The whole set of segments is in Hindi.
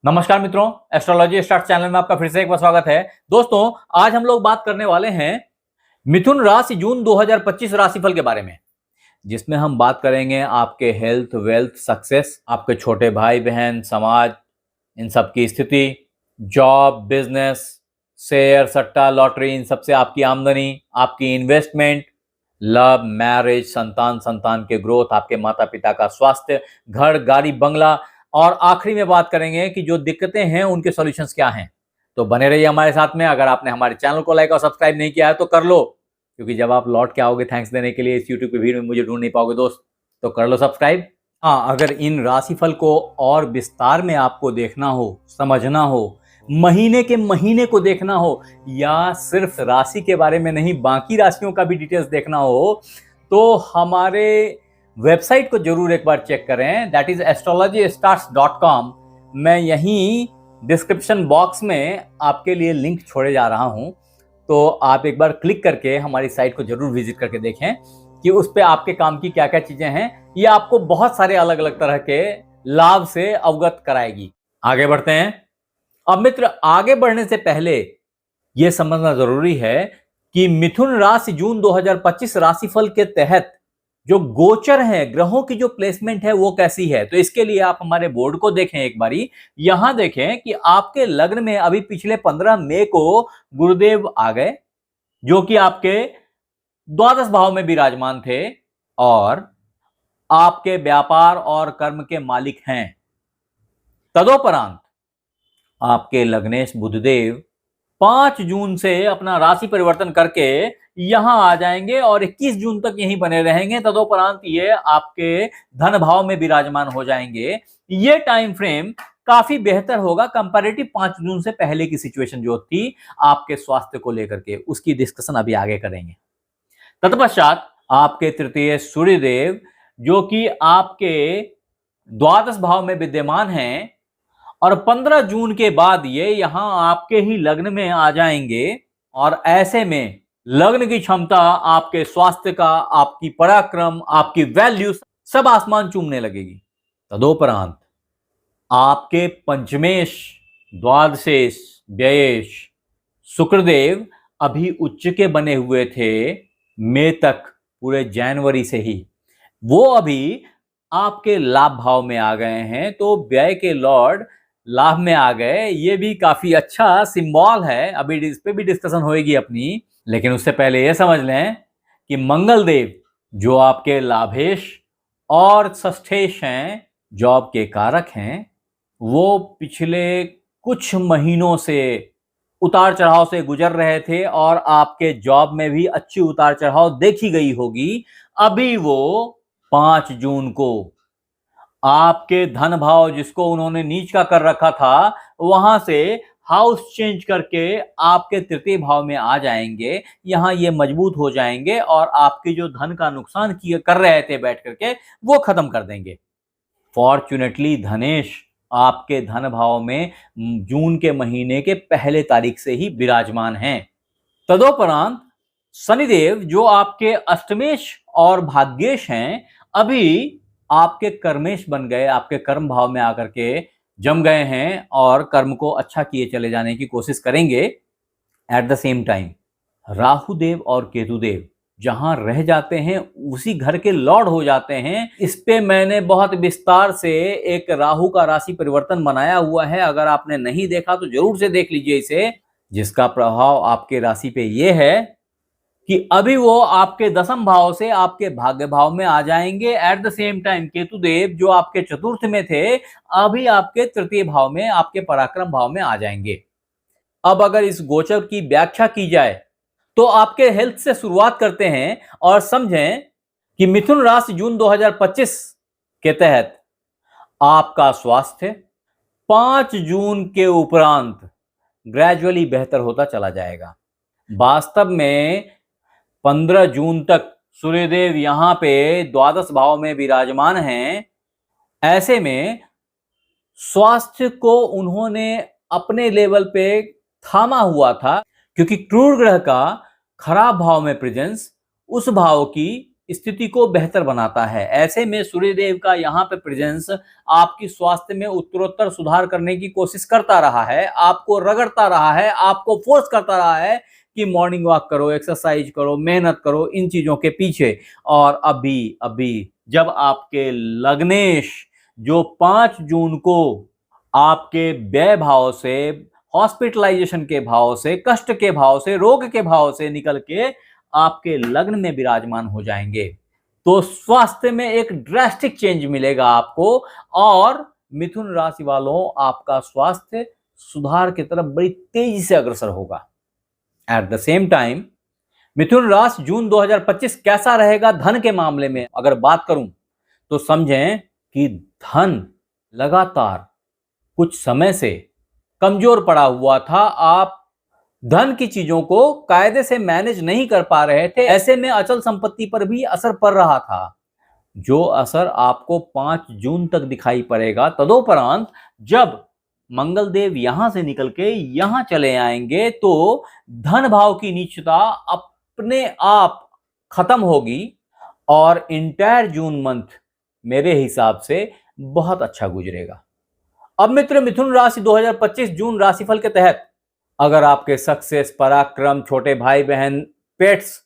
नमस्कार मित्रों, एस्ट्रोलॉजी स्टार्ट चैनल में आपका फिर से एक बार स्वागत है। दोस्तों, आज हम लोग बात करने वाले हैं मिथुन राशि जून 2025 राशिफल के बारे में, जिसमें हम बात करेंगे आपके हेल्थ, वेल्थ, सक्सेस, आपके छोटे भाई बहन, समाज, इन सब की स्थिति, जॉब, बिजनेस, शेयर, सट्टा, लॉटरी, इन सबसे आपकी आमदनी, आपकी इन्वेस्टमेंट, लव, मैरिज, संतान के ग्रोथ, आपके माता पिता का स्वास्थ्य, घर, गाड़ी, बंगला, और आखिरी में बात करेंगे कि जो दिक्कतें हैं उनके सॉल्यूशंस क्या हैं। तो बने रहिए हमारे साथ में। अगर आपने हमारे चैनल को लाइक और सब्सक्राइब नहीं किया है तो कर लो, क्योंकि जब आप लौट के आओगे थैंक्स देने के लिए इस यूट्यूब की भीड़ में मुझे ढूंढ नहीं पाओगे दोस्त, तो कर लो सब्सक्राइब। हाँ, अगर इन राशिफल को और विस्तार में आपको देखना हो, समझना हो, महीने के महीने को देखना हो, या सिर्फ राशि के बारे में नहीं बाकी राशियों का भी डिटेल्स देखना हो, तो हमारे वेबसाइट को जरूर एक बार चेक करें। That is astrologystars.com। मैं यहीं डिस्क्रिप्शन बॉक्स में आपके लिए लिंक छोड़े जा रहा हूं, तो आप एक बार क्लिक करके हमारी साइट को जरूर विजिट करके देखें कि उस पे आपके काम की क्या क्या चीजें हैं। ये आपको बहुत सारे अलग अलग तरह के लाभ से अवगत कराएगी। आगे बढ़ते हैं। अब मित्र, आगे बढ़ने से पहले यह समझना जरूरी है कि मिथुन राशि जून 2025 राशिफल के तहत जो गोचर है, ग्रहों की जो प्लेसमेंट है वो कैसी है। तो इसके लिए आप हमारे बोर्ड को देखें एक बारी। यहां देखें कि आपके लग्न में अभी पिछले 15 मई को गुरुदेव आ गए, जो कि आपके द्वादश भाव में विराजमान थे और आपके व्यापार और कर्म के मालिक हैं। तदोपरांत आपके लग्नेश बुधदेव 5 जून से अपना राशि परिवर्तन करके यहां आ जाएंगे और 21 जून तक यहीं बने रहेंगे। तदोपरांत ये आपके धन भाव में विराजमान हो जाएंगे। ये टाइम फ्रेम काफी बेहतर होगा कंपैरेटिव 5 जून से पहले की सिचुएशन जो थी आपके स्वास्थ्य को लेकर के, उसकी डिस्कशन अभी आगे करेंगे। तत्पश्चात आपके तृतीय सूर्यदेव, जो कि आपके द्वादश भाव में विद्यमान हैं, और 15 जून के बाद ये यहां आपके ही लग्न में आ जाएंगे। और ऐसे में लग्न की क्षमता, आपके स्वास्थ्य का, आपकी पराक्रम, आपकी वैल्यू सब आसमान चूमने लगेगी। तदोपरांत आपके पंचमेश, द्वादशेश, व्ययेश शुक्रदेव अभी उच्च के बने हुए थे मई तक, पूरे जनवरी से ही वो अभी आपके लाभ भाव में आ गए हैं। तो व्यय के लॉर्ड लाभ में आ गए, ये भी काफी अच्छा सिंबल है। अभी इस पे भी डिस्कशन होगी अपनी, लेकिन उससे पहले यह समझ लें कि मंगल देव, जो आपके लाभेश और षष्ठेश हैं, जॉब के कारक हैं, वो पिछले कुछ महीनों से उतार चढ़ाव से गुजर रहे थे और आपके जॉब में भी अच्छी उतार चढ़ाव देखी गई होगी। अभी वो 5 जून को आपके धन भाव, जिसको उन्होंने नीच का कर रखा था, वहां से हाउस चेंज करके आपके तृतीय भाव में आ जाएंगे। यहां ये मजबूत हो जाएंगे और आपके जो धन का नुकसान किए कर रहे थे बैठ करके, वो खत्म कर देंगे। फॉर्चुनेटली धनेश आपके धन भाव में जून के महीने के पहले तारीख से ही विराजमान हैं। तदोपरांत शनिदेव, जो आपके अष्टमेश और भाग्येश हैं, अभी आपके कर्मेश बन गए, आपके कर्म भाव में आकर के जम गए हैं और कर्म को अच्छा किए चले जाने की कोशिश करेंगे। At the same time Rahudev और केतुदेव जहां रह जाते हैं उसी घर के लॉर्ड हो जाते हैं। इस पे मैंने बहुत विस्तार से एक राहु का राशि परिवर्तन बनाया हुआ है, अगर आपने नहीं देखा तो जरूर से देख लीजिए इसे, जिसका प्रभाव आपके राशि पे ये है कि अभी वो आपके दसम भाव से आपके भाग्य भाव में आ जाएंगे। At the same time Ketudev, जो आपके चतुर्थ में थे, अभी आपके तृतीय भाव में, आपके पराक्रम भाव में आ जाएंगे। अब अगर इस गोचर की व्याख्या की जाए तो आपके हेल्थ से शुरुआत करते हैं और समझें कि मिथुन राशि जून 2025 के तहत आपका स्वास्थ्य 5 जून के उपरांत ग्रेजुअली बेहतर होता चला जाएगा। वास्तव में 15 जून तक सूर्यदेव यहां पे द्वादश भाव में विराजमान हैं। ऐसे में स्वास्थ्य को उन्होंने अपने लेवल पे थामा हुआ था, क्योंकि क्रूर ग्रह का खराब भाव में प्रेजेंस उस भाव की स्थिति को बेहतर बनाता है। ऐसे में सूर्यदेव का यहाँ पे प्रेजेंस आपकी स्वास्थ्य में उत्तरोत्तर सुधार करने की कोशिश करता रहा है, आपको रगड़ता रहा है, आपको फोर्स करता रहा है कि मॉर्निंग वॉक करो, एक्सरसाइज करो, मेहनत करो इन चीजों के पीछे। और अभी अभी जब आपके लग्नेश जो 5 जून को आपके व्यय भाव से, हॉस्पिटलाइजेशन के भाव से, कष्ट के भाव से, रोग के भाव से निकल के आपके लग्न में विराजमान हो जाएंगे, तो स्वास्थ्य में एक ड्रास्टिक चेंज मिलेगा आपको। और मिथुन राशि वालों, आपका स्वास्थ्य सुधार की तरफ बड़ी तेजी से अग्रसर होगा। एट द सेम टाइम मिथुन राशि जून 2025 कैसा रहेगा धन के मामले में अगर बात करूं, तो समझें कि धन लगातार कुछ समय से कमजोर पड़ा हुआ था। आप धन की चीजों को कायदे से मैनेज नहीं कर पा रहे थे। ऐसे में अचल संपत्ति पर भी असर पड़ रहा था, जो असर आपको 5 जून तक दिखाई पड़ेगा। तदोपरांत जब मंगल देव यहां से निकल के यहां चले आएंगे, तो धन भाव की नीचता अपने आप खत्म होगी और इंटायर जून मंथ मेरे हिसाब से बहुत अच्छा गुजरेगा। अब मित्र, मिथुन राशि 2025 जून राशिफल के तहत अगर आपके सक्सेस, पराक्रम, छोटे भाई बहन, पेट्स,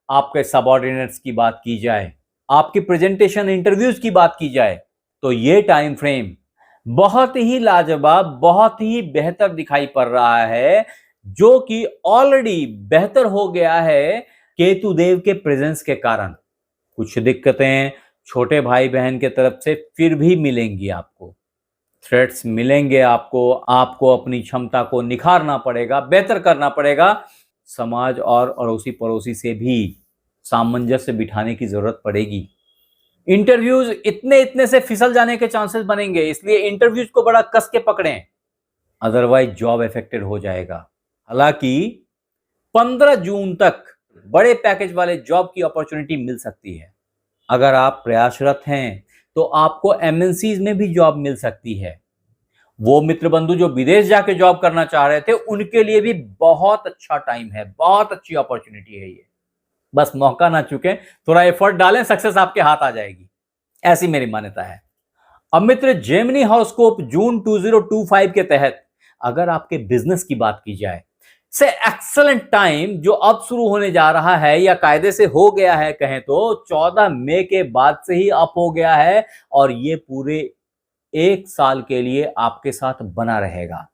आपके सबऑर्डिनेट्स की बात की जाए, आपकी प्रेजेंटेशन, इंटरव्यूज की बात की जाए, तो ये टाइम फ्रेम बहुत ही लाजवाब, बहुत ही बेहतर दिखाई पड़ रहा है, जो कि ऑलरेडी बेहतर हो गया है केतु देव के प्रेजेंस के कारण। कुछ दिक्कतें छोटे भाई बहन के तरफ से फिर भी मिलेंगी, आपको थ्रेट्स मिलेंगे, आपको अपनी क्षमता को निखारना पड़ेगा, बेहतर करना पड़ेगा। समाज और अड़ोसी पड़ोसी से भी सामंजस्य बिठाने की जरूरत पड़ेगी। इंटरव्यूज इतने से फिसल जाने के चांसेस बनेंगे, इसलिए इंटरव्यूज को बड़ा कस के पकड़ें, अदरवाइज जॉब अफेक्टेड हो जाएगा। हालांकि 15 जून तक बड़े पैकेज वाले जॉब की अपॉर्चुनिटी मिल सकती है। अगर आप प्रयासरत हैं तो आपको एमएनसीज में भी जॉब मिल सकती है। वो मित्र बंधु जो विदेश जाके जॉब करना चाह रहे थे, उनके लिए भी बहुत अच्छा टाइम है, बहुत अच्छी अपॉर्चुनिटी है ये। बस मौका ना चुके, थोड़ा एफर्ट डालें, सक्सेस आपके हाथ आ जाएगी, ऐसी मेरी मान्यता है। अब मित्र, जेमिनी हॉरोस्कोप जून 2025 के तहत अगर आपके बिजनेस की बात की जाए, से एक्सेलेंट टाइम जो अब शुरू होने जा रहा है या कायदे से हो गया है कहें तो 14 मई के बाद से ही अप हो गया है, और ये पूरे 1 साल के लिए आपके साथ बना रहेगा।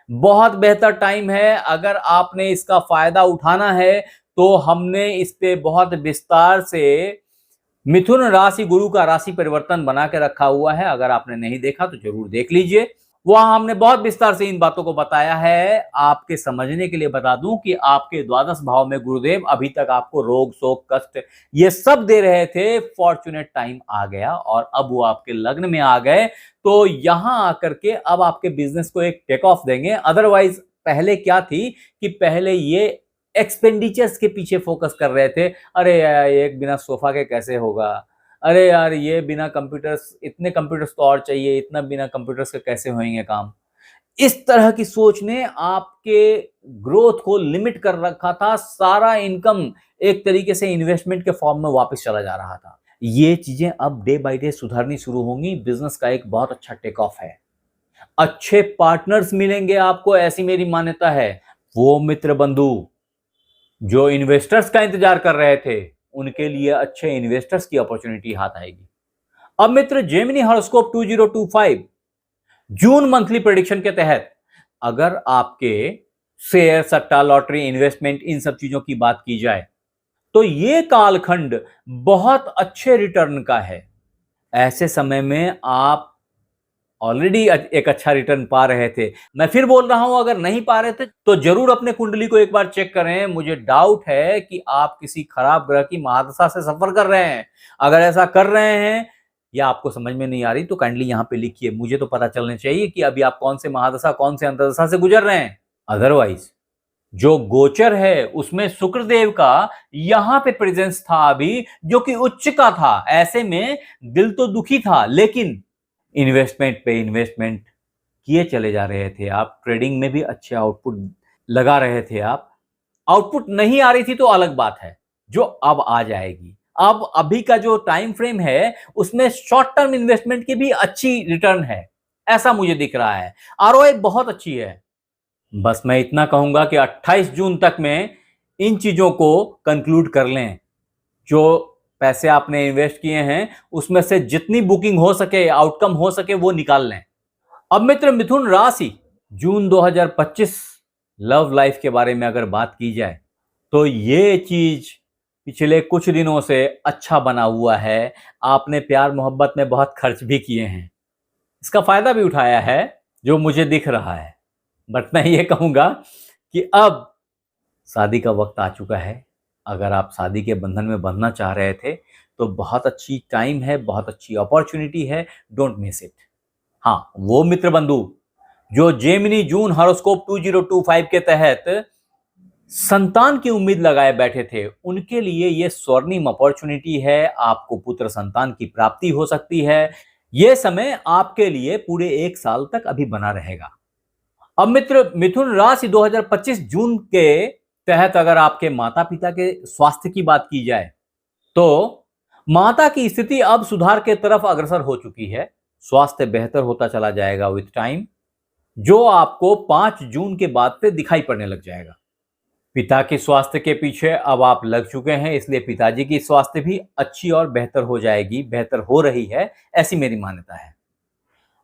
बहुत बेहतर टाइम है। अगर आपने इसका फायदा उठाना है तो हमने इस पे बहुत विस्तार से मिथुन राशि गुरु का राशि परिवर्तन बना के रखा हुआ है। अगर आपने नहीं देखा तो जरूर देख लीजिए, वहां हमने बहुत विस्तार से इन बातों को बताया है। आपके समझने के लिए बता दूं कि आपके द्वादश भाव में गुरुदेव अभी तक आपको रोग, शोक, कष्ट ये सब दे रहे थे। फॉर्चुनेट टाइम आ गया और अब वो आपके लग्न में आ गए, तो यहां आकर के अब आपके बिजनेस को एक टेक ऑफ देंगे। अदरवाइज पहले क्या थी कि पहले ये एक्सपेंडिचर्स के पीछे फोकस कर रहे थे। अरे यार, एक बिना सोफा के कैसे होगा, अरे यार ये बिना कंप्यूटर्स, इतने कंप्यूटर्स तो और चाहिए, इतना बिना कंप्यूटर्स के कैसे होंगे काम। इस तरह की सोच ने आपके ग्रोथ को लिमिट कर रखा था। सारा इनकम एक तरीके से इन्वेस्टमेंट के फॉर्म में वापस चला जा रहा था। ये चीजें अब डे बाय डे सुधरनी शुरू होंगी। बिजनेस का एक बहुत अच्छा टेक ऑफ है, अच्छे पार्टनर्स मिलेंगे आपको, ऐसी मेरी मान्यता है। वो मित्र बंधु जो इन्वेस्टर्स का इंतजार कर रहे थे, उनके लिए अच्छे इन्वेस्टर्स की अपॉर्चुनिटी हाथ आएगी। अब मित्र, जेमिनी हॉरोस्कोप 2025 जून मंथली प्रेडिक्शन के तहत अगर आपके शेयर, सट्टा, लॉटरी, इन्वेस्टमेंट, इन सब चीजों की बात की जाए, तो ये कालखंड बहुत अच्छे रिटर्न का है। ऐसे समय में आप ऑलरेडी एक अच्छा रिटर्न पा रहे थे। मैं फिर बोल रहा हूं, अगर नहीं पा रहे थे तो जरूर अपने कुंडली को एक बार चेक करें। मुझे डाउट है कि आप किसी खराब ग्रह की महादशा से सफर कर रहे हैं। अगर ऐसा कर रहे हैं या आपको समझ में नहीं आ रही, तो काइंडली यहां पे लिखिए, मुझे तो पता चलना चाहिए कि अभी आप कौन से महादशा, कौन से अंतर्दशा से गुजर रहे हैं। अदरवाइज जो गोचर है उसमें शुक्रदेव का यहां पे प्रेजेंस था अभी, जो कि उच्च का था। ऐसे में दिल तो दुखी था, लेकिन इन्वेस्टमेंट पे इन्वेस्टमेंट किए चले जा रहे थे आप। ट्रेडिंग में भी अच्छे आउटपुट लगा रहे थे आप। आउटपुट नहीं आ रही थी तो अलग बात है, जो अब आ जाएगी। अब अभी का जो टाइम फ्रेम है उसमें शॉर्ट टर्म इन्वेस्टमेंट की भी अच्छी रिटर्न है, ऐसा मुझे दिख रहा है। आरओआई बहुत अच्छी है। बस मैं इतना कहूंगा कि 28 जून तक में इन चीजों को कंक्लूड कर लें। जो पैसे आपने इन्वेस्ट किए हैं उसमें से जितनी बुकिंग हो सके, आउटकम हो सके, वो निकाल लें। अब मित्र मिथुन राशि, जून 2025 लव लाइफ के बारे में अगर बात की जाए तो ये चीज पिछले कुछ दिनों से अच्छा बना हुआ है। आपने प्यार मोहब्बत में बहुत खर्च भी किए हैं, इसका फायदा भी उठाया है जो मुझे दिख रहा है। बट मैं ये कहूंगा कि अब शादी का वक्त आ चुका है। अगर आप शादी के बंधन में बंधना चाह रहे थे तो बहुत अच्छी टाइम है, बहुत अच्छी अपॉर्चुनिटी है, डोंट मिस इट। हाँ, वो मित्र बंधु जो जेमिनी जून हॉरोस्कोप 2025 के तहत संतान की उम्मीद लगाए बैठे थे, उनके लिए यह स्वर्णिम अपॉर्चुनिटी है। आपको पुत्र संतान की प्राप्ति हो सकती है। यह समय आपके लिए पूरे 1 साल तक अभी बना रहेगा। अब मित्र मिथुन राशि 2025 जून के तहत अगर आपके माता पिता के स्वास्थ्य की बात की जाए तो माता की स्थिति अब सुधार के तरफ अग्रसर हो चुकी है। स्वास्थ्य बेहतर होता चला जाएगा विथ टाइम, जो आपको 5 जून के बाद से दिखाई पड़ने लग जाएगा। पिता के स्वास्थ्य के पीछे अब आप लग चुके हैं, इसलिए पिताजी की स्वास्थ्य भी अच्छी और बेहतर हो जाएगी, बेहतर हो रही है, ऐसी मेरी मान्यता है।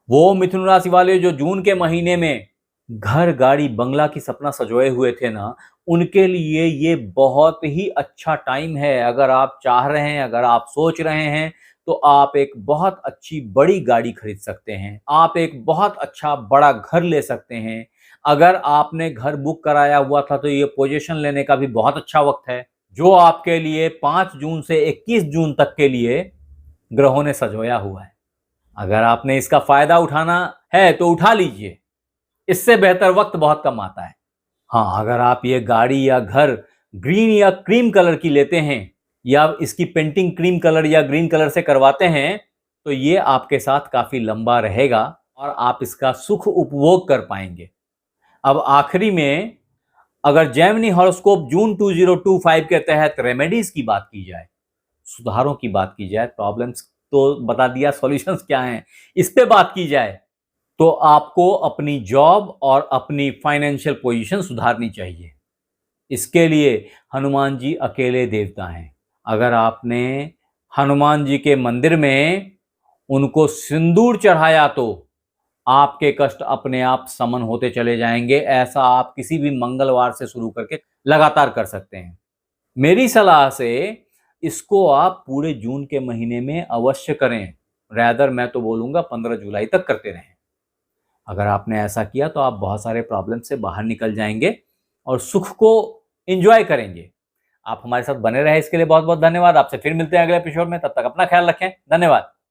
वो मिथुन राशि वाले जो जून के महीने में घर, गाड़ी, बंगला की सपना सजोए हुए थे ना, उनके लिए ये बहुत ही अच्छा टाइम है। अगर आप चाह रहे हैं, अगर आप सोच रहे हैं तो आप एक बहुत अच्छी बड़ी गाड़ी खरीद सकते हैं, आप एक बहुत अच्छा बड़ा घर ले सकते हैं। अगर आपने घर बुक कराया हुआ था तो ये पोजीशन लेने का भी बहुत अच्छा वक्त है, जो आपके लिए 5 जून से 21 जून तक के लिए ग्रहों ने सजोया हुआ है। अगर आपने इसका फायदा उठाना है तो उठा लीजिए, इससे बेहतर वक्त बहुत कम आता है। हाँ, अगर आप ये गाड़ी या घर ग्रीन या क्रीम कलर की लेते हैं या इसकी पेंटिंग क्रीम कलर या ग्रीन कलर से करवाते हैं तो ये आपके साथ काफी लंबा रहेगा और आप इसका सुख उपभोग कर पाएंगे। अब आखिरी में अगर जेमिनी हॉरोस्कोप जून 2025 के तहत रेमेडीज की बात की जाए, सुधारों की बात की जाए, प्रॉब्लम्स तो बता दिया, सॉल्यूशंस क्या हैं, इस पे बात की जाए तो आपको अपनी जॉब और अपनी फाइनेंशियल पोजीशन सुधारनी चाहिए। इसके लिए हनुमान जी अकेले देवता हैं। अगर आपने हनुमान जी के मंदिर में उनको सिंदूर चढ़ाया तो आपके कष्ट अपने आप समन होते चले जाएंगे। ऐसा आप किसी भी मंगलवार से शुरू करके लगातार कर सकते हैं। मेरी सलाह से इसको आप पूरे जून के महीने में अवश्य करें। रैदर मैं तो बोलूंगा 15 जुलाई तक करते रहें। अगर आपने ऐसा किया तो आप बहुत सारे प्रॉब्लम से बाहर निकल जाएंगे और सुख को एंजॉय करेंगे। आप हमारे साथ बने रहे इसके लिए बहुत बहुत धन्यवाद। आपसे फिर मिलते हैं अगले एपिसोड में, तब तक अपना ख्याल रखें। धन्यवाद।